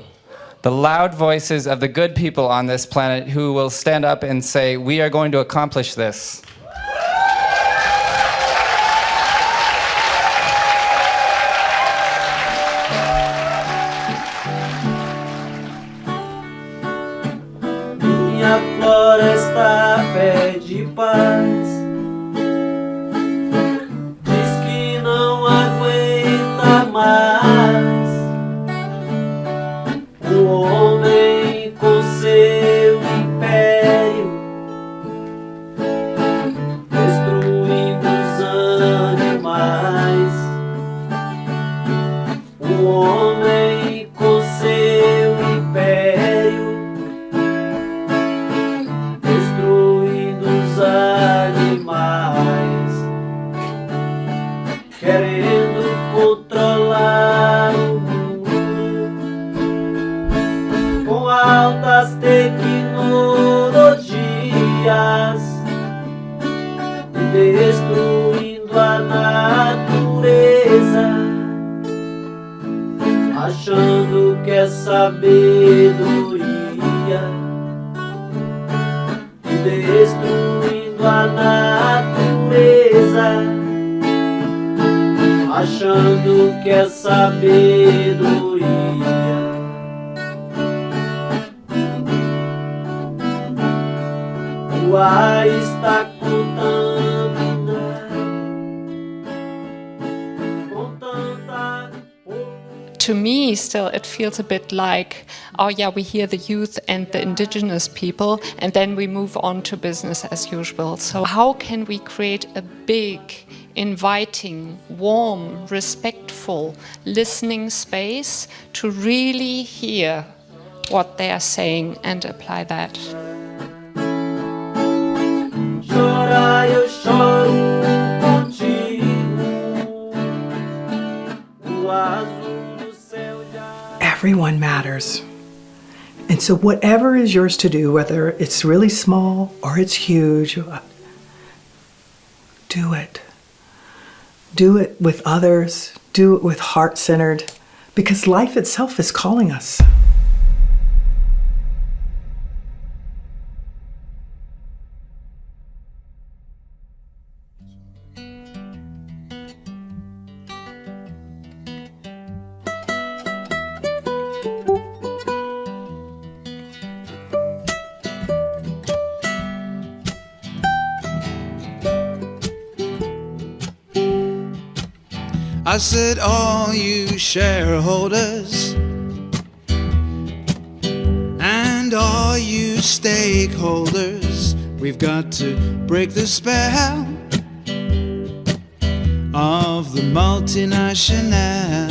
The loud voices of the good people on this planet who will stand up and say, we are going to accomplish this. Minha floresta pede paz. Mas o homem com seu império, destruindo os animais. O homem com seu império, destruindo os animais, querendo controlar o mundo com altas tecnologias e destruindo a natureza, achando que é sabedoria, e destruindo a natureza, achando que é sabedoria. O ar está contaminado com tanta... To me, still, it feels a bit like, oh yeah, we hear the youth and the indigenous people, and then we move on to business as usual. So how can we create a big, inviting, warm, respectful, listening space to really hear what they are saying and apply that? Chorar, eu choro contigo. O azul do céu já... Everyone matters. And so whatever is yours to do, whether it's really small or it's huge, do it. Do it with others, do it with heart-centered, because life itself is calling us. I said, all you shareholders and all you stakeholders, we've got to break the spell of the multinational,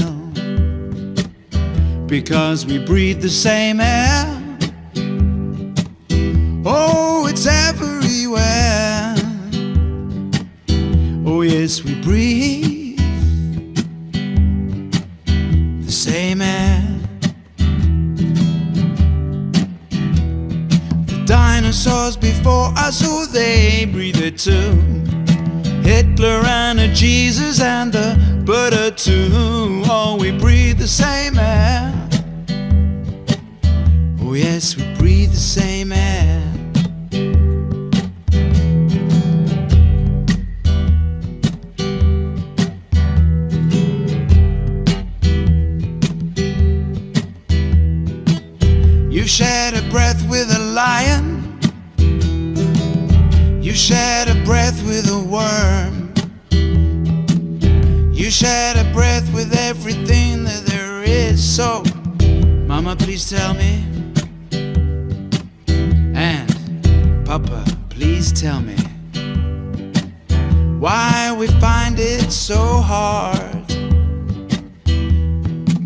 because we breathe the same air. Oh, it's everywhere. Oh yes, we breathe the same air. The dinosaurs before us, oh, they breathe it too. Hitler and a Jesus and the Buddha too. Oh, we breathe the same air. Oh yes, we breathe the same air. You shared a breath with a lion. You shared a breath with a worm. You shared a breath with everything that there is. So, Mama, please tell me. And, Papa, please tell me why we find it so hard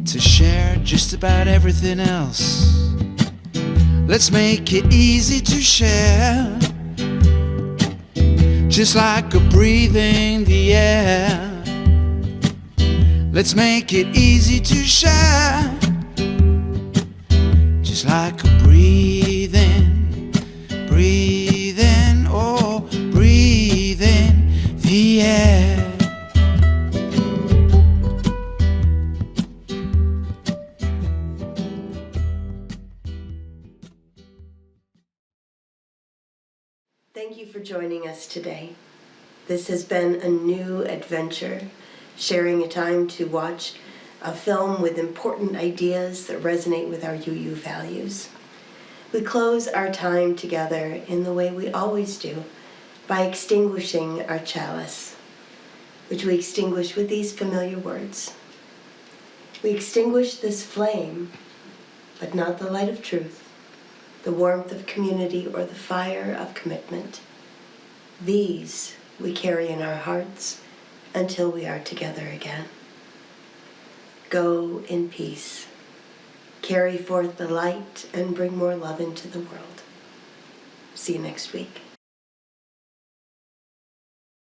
to share just about everything else. Let's make it easy to share, just like a breathing the air. Let's make it easy to share, just like a breathing, breathing, oh, breathing the air. Thank you for joining us today. This has been a new adventure, sharing a time to watch a film with important ideas that resonate with our UU values. We close our time together in the way we always do, by extinguishing our chalice, which we extinguish with these familiar words. We extinguish this flame, but not the light of truth, the warmth of community, or the fire of commitment. These we carry in our hearts until we are together again. Go in peace. Carry forth the light and bring more love into the world. See you next week.